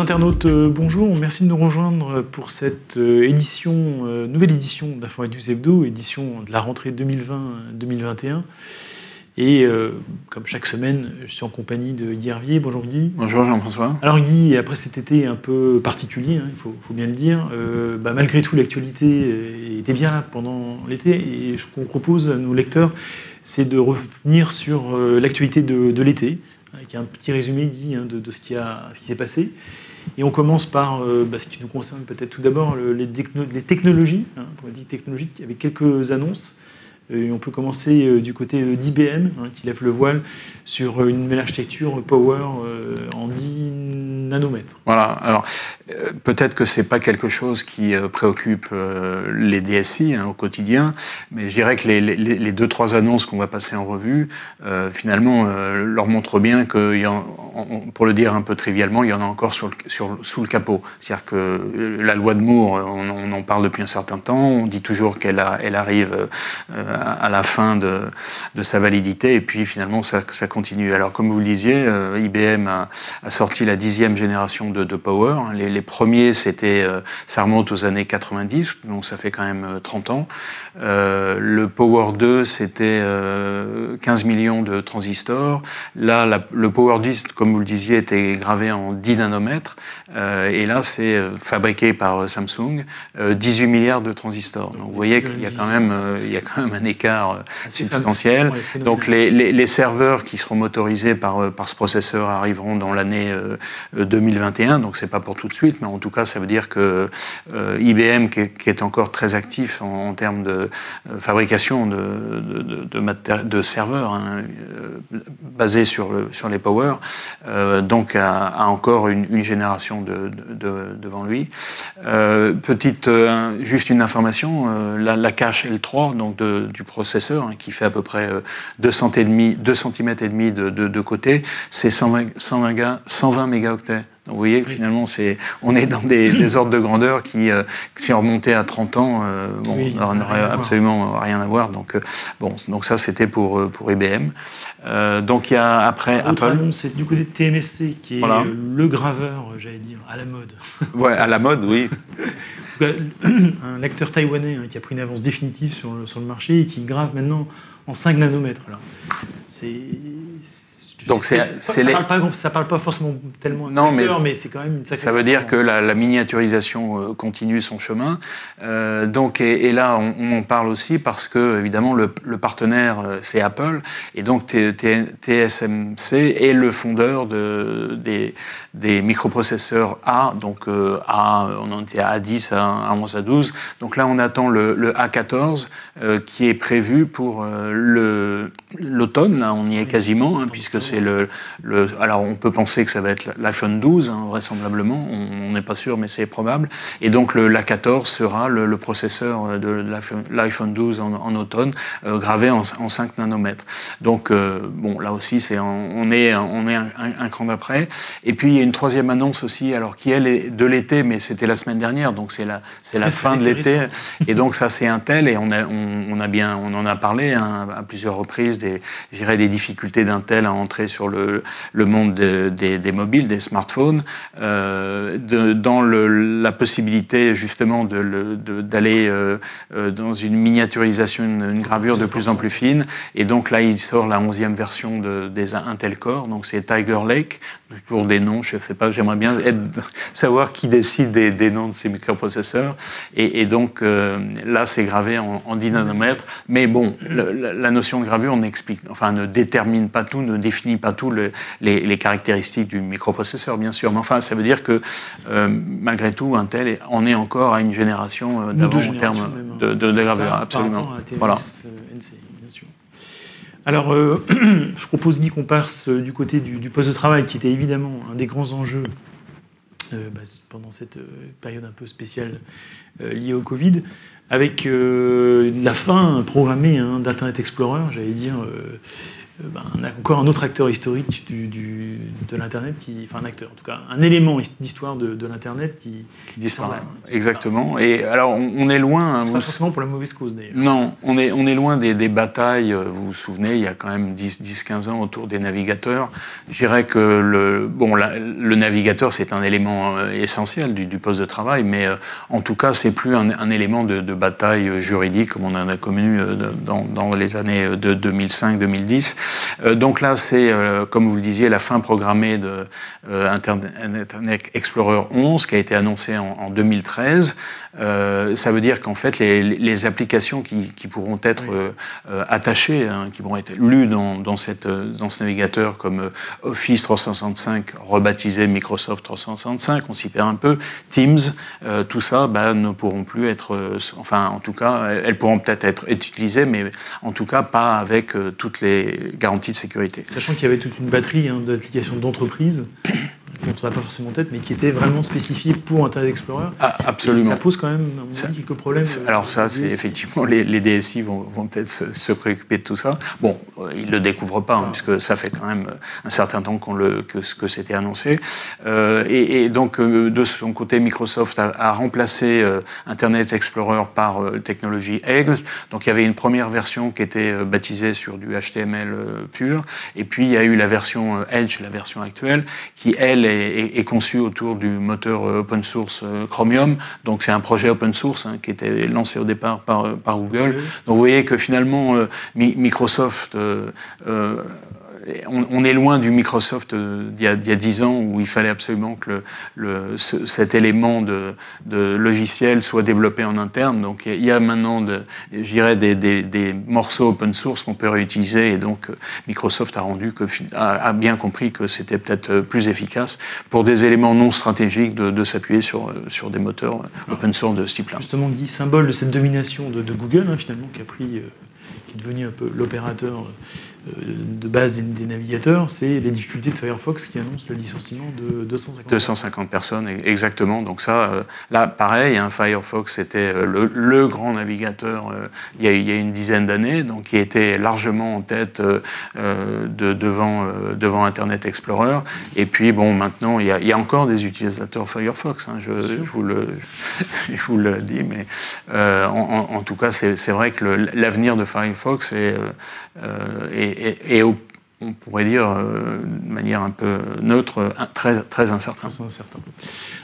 internautes, bonjour, merci de nous rejoindre pour cette nouvelle édition d'Informatus Hebdo, édition de la rentrée 2020-2021. Et comme chaque semaine, je suis en compagnie de Guy Hervier. Bonjour Guy. Bonjour Jean-François. Alors Guy, après cet été un peu particulier, il faut bien le dire, malgré tout l'actualité était bien là pendant l'été. Et ce qu'on propose à nos lecteurs, c'est de revenir sur l'actualité de l'été, avec un petit résumé, Guy, de ce qui s'est passé. Et on commence par ce qui nous concerne peut-être tout d'abord, les technologies, technologiques, avec quelques annonces. Et on peut commencer du côté d'IBM, qui lève le voile sur une nouvelle architecture Power en 10 nanomètres. Voilà, alors peut-être que ce n'est pas quelque chose qui préoccupe les DSI au quotidien, mais je dirais que les 2-3 annonces qu'on va passer en revue, finalement, leur montrent bien que, pour le dire un peu trivialement, il y en a encore sous le capot. C'est-à-dire que la loi de Moore, on en parle depuis un certain temps, on dit toujours qu'elle arrive à la fin de sa validité, et puis finalement ça continue. Alors comme vous le disiez, IBM a sorti la 10e génération de Power. Les premiers, ça remonte aux années 90, donc ça fait quand même 30 ans. Le Power 2, c'était 15 millions de transistors. Là, le Power 10, comme vous le disiez, était gravé en 10 nanomètres. Et là, c'est fabriqué par Samsung, 18 milliards de transistors. Donc vous voyez qu'il y a quand même un écart substantiel. Donc les serveurs qui seront motorisés par ce processeur arriveront dans l'année 2021, donc c'est pas pour tout de suite, mais en tout cas ça veut dire que IBM, qui est encore très actif en termes de fabrication de serveurs basés sur les Power, donc a encore une génération devant lui. Juste une information, la cache L3 donc du processeur, qui fait à peu près 2 cm et demi de côté, c'est 120 mégaoctets. Donc vous voyez que finalement, on est dans des ordres de grandeur qui, si on remontait à 30 ans, n'auraient absolument rien à voir. Donc ça, c'était pour IBM. Donc il y a après Apple. Apple. C'est du côté de TMSC, qui est le graveur, j'allais dire, à la mode. Ouais, à la mode, oui. En tout cas, un acteur taïwanais qui a pris une avance définitive sur le marché et qui grave maintenant en 5 nanomètres. Alors, donc ça parle pas forcément tellement à l'acteur, mais c'est quand même une sacrée. Ça veut dire que la miniaturisation continue son chemin. Et là, on en parle aussi parce que évidemment le partenaire c'est Apple, et donc TSMC est le fondeur des microprocesseurs A. Donc on en était à A10, à 11, à 12. Donc là, on attend le A14 qui est prévu pour l'automne. Là, on y est quasiment, puisque c'est alors on peut penser que ça va être l'iPhone 12, vraisemblablement, on n'est pas sûr, mais c'est probable. Et donc l'A14 sera le processeur de l'iPhone 12 en automne, gravé en 5 nanomètres. Donc là aussi, on est un cran d'après. Et puis il y a une troisième annonce aussi, alors qui elle est de l'été, mais c'était la semaine dernière, donc c'est la fin de l'été. Et donc ça, c'est Intel, et on en a parlé à plusieurs reprises des difficultés d'Intel à entrer sur le monde des mobiles, des smartphones, dans la possibilité justement d'aller dans une miniaturisation, une gravure de plus en plus fine. Et donc là, il sort la 11e version des Intel Core, donc c'est Tiger Lake. Pour des noms, je ne sais pas, j'aimerais bien savoir qui décide des noms de ces microprocesseurs. Et donc là, c'est gravé en 10 nanomètres. Mais bon, la notion de gravure ne détermine pas tout, ne définit pas tout les caractéristiques du microprocesseur, bien sûr. Mais enfin, ça veut dire que malgré tout, Intel en est encore à une génération d'avant en termes de gravure. Absolument. Voilà. NC, bien sûr. Alors, je propose, Guy, qu'on passe du côté du poste de travail, qui était évidemment un des grands enjeux pendant cette période un peu spéciale liée au Covid, avec la fin programmée d'Internet Explorer, j'allais dire, encore un autre acteur historique de l'Internet, enfin un acteur en tout cas, un élément d'histoire de l'Internet qui disparaît. Exactement. Et alors on est loin. C'est pas forcément pour la mauvaise cause d'ailleurs. Non, on est loin des batailles. Vous vous souvenez, il y a quand même 10-15 ans autour des navigateurs. Je dirais que le navigateur c'est un élément essentiel du poste de travail, mais en tout cas c'est plus un élément de bataille juridique comme on en a connu dans les années de 2005-2010. Donc là, c'est, comme vous le disiez, la fin programmée de Internet Explorer 11, qui a été annoncée en 2013. Ça veut dire qu'en fait, les applications qui pourront être attachées, qui vont être lues dans ce navigateur, comme Office 365, rebaptisé Microsoft 365, on s'y perd un peu, Teams, tout ça ne pourront plus être... enfin, en tout cas, elles pourront peut-être être utilisées, mais en tout cas, pas avec toutes les garanties de sécurité. Sachant qu'il y avait toute une batterie d'applications d'entreprise dont on n'a pas forcément en tête, mais qui était vraiment spécifiée pour Internet Explorer. Ah, absolument. Et ça pose quand même, à mon avis, quelques problèmes. Alors ça, c'est effectivement, les DSI vont peut-être se préoccuper de tout ça. Bon, ils ne le découvrent pas, puisque ça fait quand même un certain temps que c'était annoncé. Et donc, de son côté, Microsoft a remplacé Internet Explorer par technologie Edge. Donc, il y avait une première version qui était baptisée sur du HTML pur. Et puis, il y a eu la version Edge, la version actuelle, qui, elle, est conçue autour du moteur open source Chromium. Donc, c'est un projet open source qui était lancé au départ par Google. Donc, vous voyez que finalement, Microsoft... on est loin du Microsoft d'il y a 10 ans où il fallait absolument que cet élément de logiciel soit développé en interne. Donc il y a maintenant, je dirais, des morceaux open source qu'on peut réutiliser, et donc Microsoft a bien compris que c'était peut-être plus efficace pour des éléments non stratégiques de s'appuyer sur des moteurs open source de ce type-là. Justement, Guy, symbole de cette domination de Google, finalement, qui est devenu un peu l'opérateur de base des navigateurs, c'est les difficultés de Firefox qui annonce le licenciement de 250 personnes, exactement. Donc ça, là, pareil, Firefox était le grand navigateur il y a une dizaine d'années, donc qui était largement en tête devant Internet Explorer. Et puis, bon, maintenant, il y a encore des utilisateurs Firefox, je vous le dis, mais en tout cas, c'est vrai que l'avenir de Firefox est on pourrait dire, de manière un peu neutre, très, très incertain.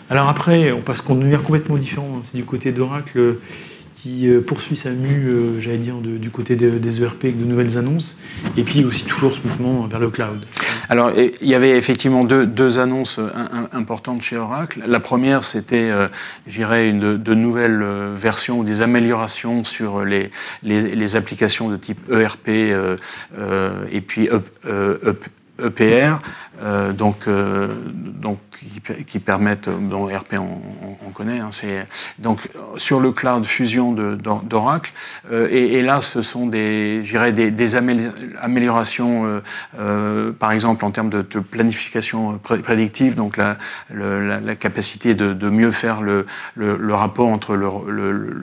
Alors après, on passe qu'on univers complètement différent. C'est du côté d'Oracle qui poursuit sa mue, j'allais dire, du côté des ERP avec de nouvelles annonces, et puis aussi toujours ce mouvement vers le cloud. Alors, il y avait effectivement deux annonces importantes chez Oracle. La première, c'était, je dirais, de nouvelles versions ou des améliorations sur les applications de type ERP et puis EPR, donc qui permettent, dont ERP on connaît, donc sur le cloud Fusion d'Oracle, et là ce sont des améliorations, par exemple en termes de planification prédictive, donc la capacité de mieux faire le rapport entre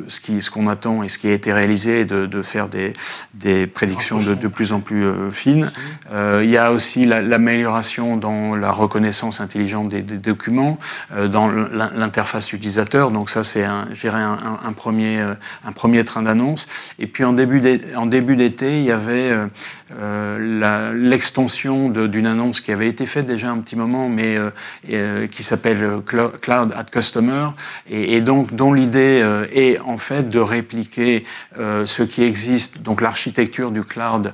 ce qu'on attend et ce qui a été réalisé, et de faire des prédictions de plus en plus fines. Il y a aussi l'amélioration dans la reconnaissance intelligente des documents, dans l'interface utilisateur. Donc ça, c'est un premier train d'annonce. Et puis en début d'été, il y avait l'extension d'une annonce qui avait été faite déjà un petit moment, mais qui s'appelle Cloud at Customer, et donc dont l'idée est en fait de répliquer ce qui existe, donc l'architecture du cloud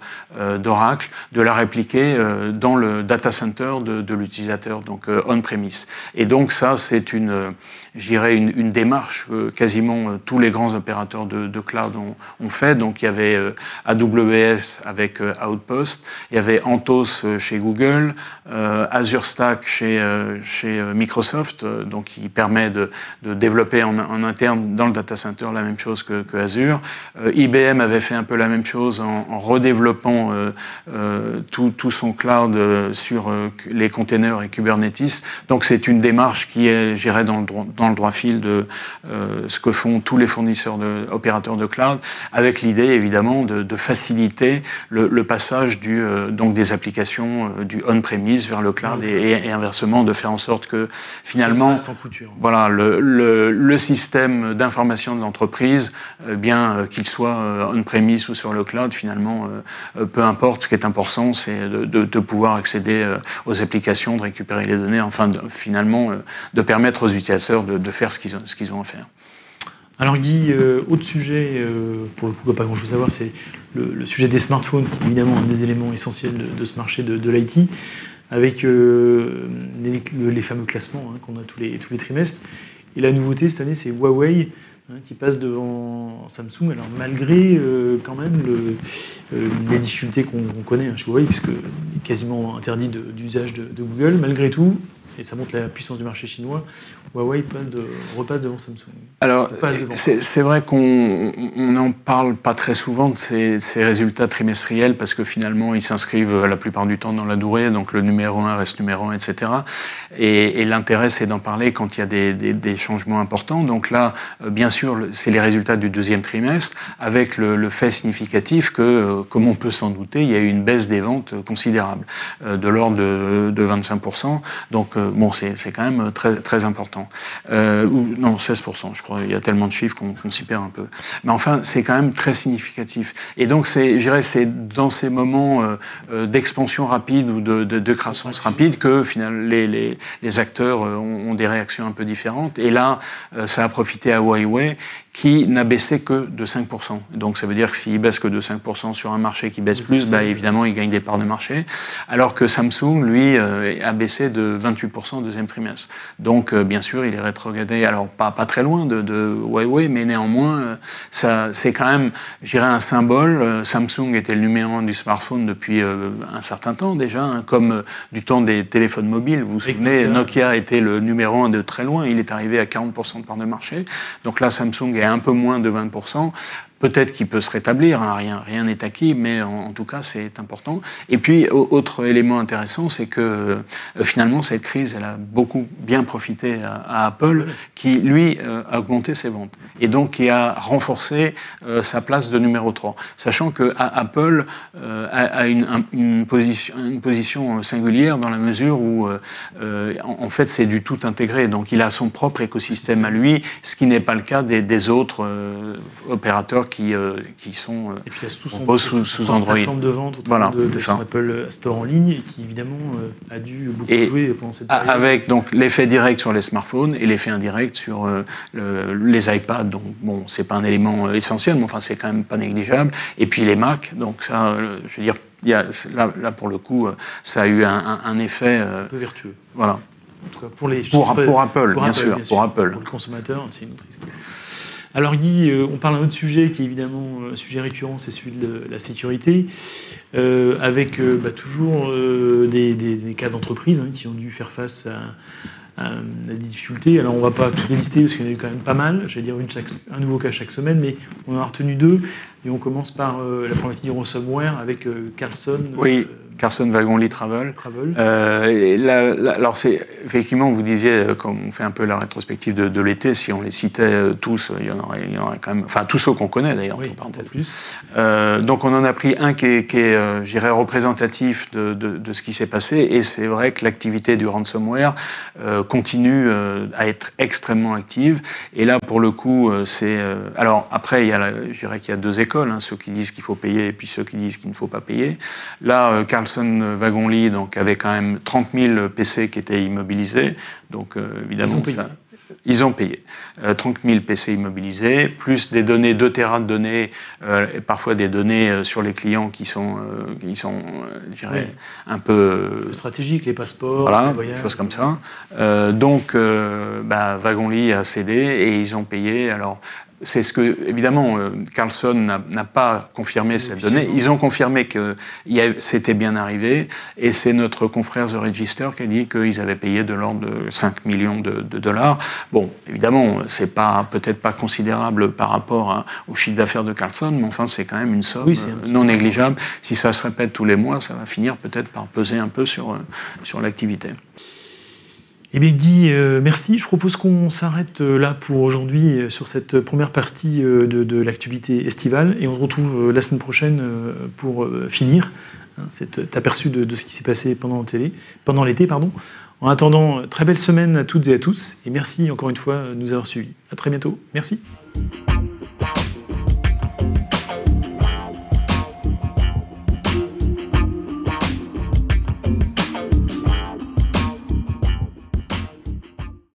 d'Oracle, de la répliquer dans le data center de l'utilisateur, donc on-premise. Et donc ça, c'est une démarche que quasiment tous les grands opérateurs de cloud ont fait. Donc il y avait AWS avec Outpost, il y avait Anthos chez Google, Azure Stack chez Microsoft, donc qui permet de développer en interne dans le data center la même chose que Azure. IBM avait fait un peu la même chose en redéveloppant tout son cloud cloud sur les containers et Kubernetes. Donc c'est une démarche qui est, je dirais, dans le droit fil de ce que font tous les fournisseurs opérateurs de cloud, avec l'idée évidemment de faciliter le passage donc des applications du on-premise vers le cloud et inversement, de faire en sorte que finalement, voilà, le système d'information de l'entreprise, bien qu'il soit on-premise ou sur le cloud, finalement, peu importe. Ce qui est important, c'est de pouvoir accéder aux applications, de récupérer les données, enfin, finalement, de permettre aux utilisateurs de faire ce qu'ils ont à faire. Alors Guy, autre sujet, pour le coup, pas grand-chose à voir, c'est le sujet des smartphones, qui est évidemment un des éléments essentiels de ce marché de l'IT, avec les fameux classements qu'on a tous les trimestres. Et la nouveauté cette année, c'est Huawei, qui passe devant Samsung. Alors malgré quand même les difficultés qu'on connaît chez Huawei, puisque quasiment interdit d'usage de Google, malgré tout, et ça montre la puissance du marché chinois, Huawei repasse devant Samsung. Alors, c'est vrai qu'on n'en parle pas très souvent de ces résultats trimestriels, parce que finalement, ils s'inscrivent la plupart du temps dans la durée, donc le numéro 1 reste numéro 1, etc. Et l'intérêt, c'est d'en parler quand il y a des changements importants. Donc là, bien sûr, c'est les résultats du deuxième trimestre, avec le fait significatif que, comme on peut s'en douter, il y a eu une baisse des ventes considérable, de l'ordre de 25%. Donc, bon, c'est quand même très, très important. Non, 16%, je crois. Il y a tellement de chiffres qu'on s'y perd un peu. Mais enfin, c'est quand même très significatif. Et donc, je dirais, c'est dans ces moments d'expansion rapide ou de croissance rapide que, finalement, les acteurs ont des réactions un peu différentes. Et là, ça a profité à Huawei, qui n'a baissé que de 5%. Donc ça veut dire que s'il baisse que de 5% sur un marché qui baisse plus, bah, évidemment, il gagne des parts de marché. Alors que Samsung, lui, a baissé de 28% au deuxième trimestre. Donc, bien sûr, il est rétrogradé, alors pas très loin de Huawei, mais néanmoins, c'est quand même, je dirais, un symbole. Samsung était le numéro 1 du smartphone depuis un certain temps déjà, comme du temps des téléphones mobiles. Vous vous souvenez, Nokia était le numéro 1 de très loin, il est arrivé à 40% de part de marché. Donc là, Samsung est un peu moins de 20%. Peut-être qu'il peut se rétablir, hein, rien n'est acquis, mais en tout cas, c'est important. Et puis, autre élément intéressant, c'est que finalement, cette crise, elle a beaucoup bien profité à Apple, qui, lui, a augmenté ses ventes. Et donc, qui a renforcé sa place de numéro 3. Sachant que Apple a une position singulière dans la mesure où, en fait, c'est du tout intégré. Donc, il a son propre écosystème à lui, ce qui n'est pas le cas des autres opérateurs qui sont sous Android. Plateforme de vente de son Apple Store en ligne, et qui évidemment a dû beaucoup jouer pendant cette période. Avec donc l'effet direct sur les smartphones et l'effet indirect sur les iPads. Donc bon, c'est pas un élément essentiel, mais enfin c'est quand même pas négligeable. Et puis les Mac. Donc ça, je veux dire, là pour le coup, ça a eu un effet un peu vertueux. Voilà. En tout cas pour Apple, bien sûr. Pour Apple. Pour le consommateur, c'est une autre histoire. Alors Guy, on parle d'un autre sujet qui est évidemment un sujet récurrent, c'est celui de la sécurité, avec toujours des cas d'entreprises qui ont dû faire face à des difficultés. Alors on ne va pas tout délister parce qu'il y en a eu quand même pas mal, j'allais dire un nouveau cas chaque semaine, mais on en a retenu 2, et on commence par la problématique du ransomware avec Carlson. Oui. Carlson Wagonlit Travel. Alors, effectivement, vous disiez, quand on fait un peu la rétrospective de l'été, si on les citait tous, il y en aurait quand même. Enfin, tous ceux qu'on connaît d'ailleurs, oui, entre parenthèses. Plus. Donc, on en a pris un qui est je dirais, représentatif de ce qui s'est passé. Et c'est vrai que l'activité du ransomware continue à être extrêmement active. Et là, pour le coup, c'est. Alors, après, je dirais qu'il y a 2 écoles, ceux qui disent qu'il faut payer et puis ceux qui disent qu'il ne faut pas payer. Là, Carlson Wagonlit donc avait quand même 30 000 PC qui étaient immobilisés, donc évidemment ils ont payé. 30 000 PC immobilisés, plus des données, 2 Tera de données, et parfois des données sur les clients qui sont je dirais, un peu stratégiques, les passeports, voilà, les voyages, des choses comme ça. Donc Wagonlit a cédé et ils ont payé. Alors c'est ce que, évidemment, Carlson n'a pas confirmé cette donnée. Ils ont confirmé que c'était bien arrivé, et c'est notre confrère The Register qui a dit qu'ils avaient payé de l'ordre de 5 millions de dollars. Bon, évidemment, c'est peut-être pas considérable par rapport au chiffre d'affaires de Carlson, mais enfin, c'est quand même une somme non négligeable. Si ça se répète tous les mois, ça va finir peut-être par peser un peu sur l'activité. Eh bien Guy, merci. Je propose qu'on s'arrête là pour aujourd'hui sur cette première partie de l'actualité estivale, et on se retrouve la semaine prochaine pour finir cet aperçu de ce qui s'est passé pendant l'été. En attendant, très belle semaine à toutes et à tous, et merci encore une fois de nous avoir suivis. À très bientôt. Merci.